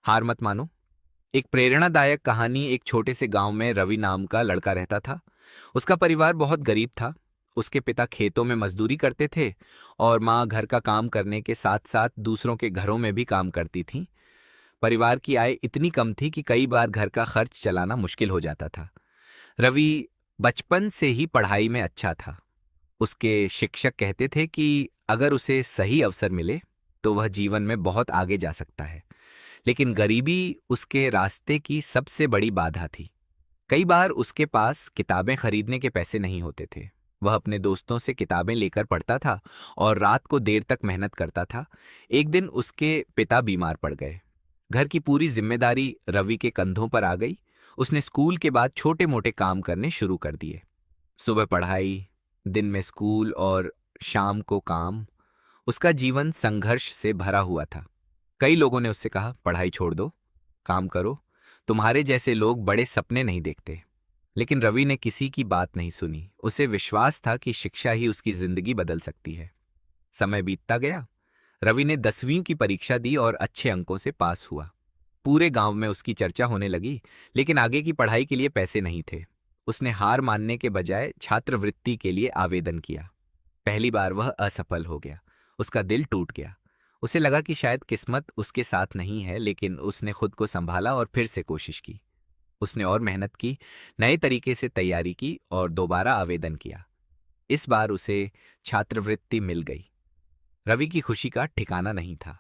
हार मत मानो। एक प्रेरणादायक कहानी। एक छोटे से गांव में रवि नाम का लड़का रहता था। उसका परिवार बहुत गरीब था। उसके पिता खेतों में मजदूरी करते थे और माँ घर का काम करने के साथ साथ दूसरों के घरों में भी काम करती थी। परिवार की आय इतनी कम थी कि कई बार घर का खर्च चलाना मुश्किल हो जाता था। रवि बचपन से ही पढ़ाई में अच्छा था। उसके शिक्षक कहते थे कि अगर उसे सही अवसर मिले तो वह जीवन में बहुत आगे जा सकता है। लेकिन गरीबी उसके रास्ते की सबसे बड़ी बाधा थी। कई बार उसके पास किताबें खरीदने के पैसे नहीं होते थे। वह अपने दोस्तों से किताबें लेकर पढ़ता था और रात को देर तक मेहनत करता था। एक दिन उसके पिता बीमार पड़ गए। घर की पूरी जिम्मेदारी रवि के कंधों पर आ गई। उसने स्कूल के बाद छोटे मोटे काम करने शुरू कर दिए। सुबह पढ़ाई, दिन में स्कूल और शाम को काम। उसका जीवन संघर्ष से भरा हुआ था। कई लोगों ने उससे कहा, पढ़ाई छोड़ दो, काम करो, तुम्हारे जैसे लोग बड़े सपने नहीं देखते। लेकिन रवि ने किसी की बात नहीं सुनी। उसे विश्वास था कि शिक्षा ही उसकी जिंदगी बदल सकती है। समय बीतता गया। रवि ने 10वीं की परीक्षा दी और अच्छे अंकों से पास हुआ। पूरे गांव में उसकी चर्चा होने लगी। लेकिन आगे की पढ़ाई के लिए पैसे नहीं थे। उसने हार मानने के बजाय छात्रवृत्ति के लिए आवेदन किया। पहली बार वह असफल हो गया। उसका दिल टूट गया। उसे लगा कि शायद किस्मत उसके साथ नहीं है, लेकिन उसने खुद को संभाला और फिर से कोशिश की। उसने और मेहनत की, नए तरीके से तैयारी की और दोबारा आवेदन किया। इस बार उसे छात्रवृत्ति मिल गई। रवि की खुशी का ठिकाना नहीं था।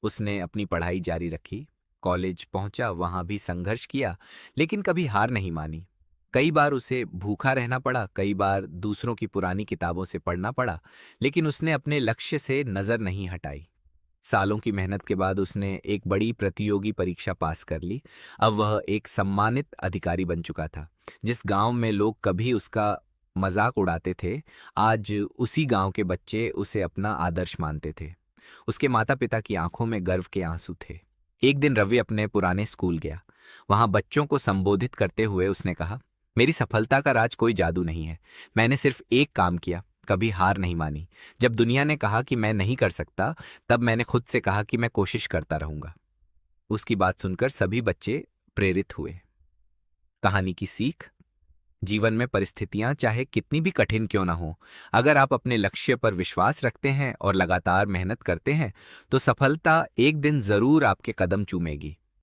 उसने अपनी पढ़ाई जारी रखी, कॉलेज पहुंचा, वहां भी संघर्ष किया, लेकिन कभी हार नहीं मानी। कई बार उसे भूखा रहना पड़ा, कई बार दूसरों की पुरानी किताबों से पढ़ना पड़ा, लेकिन उसने अपने लक्ष्य से नजर नहीं हटाई। सालों की मेहनत के बाद उसने एक बड़ी प्रतियोगी परीक्षा पास कर ली। अब वह एक सम्मानित अधिकारी बन चुका था। जिस गांव में लोग कभी उसका मजाक उड़ाते थे, आज उसी गांव के बच्चे उसे अपना आदर्श मानते थे। उसके माता पिता की आंखों में गर्व के आंसू थे। एक दिन रवि अपने पुराने स्कूल गया। वहां बच्चों को संबोधित करते हुए उसने कहा, मेरी सफलता का राज कोई जादू नहीं है। मैंने सिर्फ एक काम किया, कभी हार नहीं मानी। जब दुनिया ने कहा कि मैं नहीं कर सकता, तब मैंने खुद से कहा कि मैं कोशिश करता रहूंगा। उसकी बात सुनकर सभी बच्चे प्रेरित हुए। कहानी की सीख। जीवन में परिस्थितियां चाहे कितनी भी कठिन क्यों ना हो, अगर आप अपने लक्ष्य पर विश्वास रखते हैं और लगातार मेहनत करते हैं, तो सफलता एक दिन जरूर आपके कदम चूमेगी।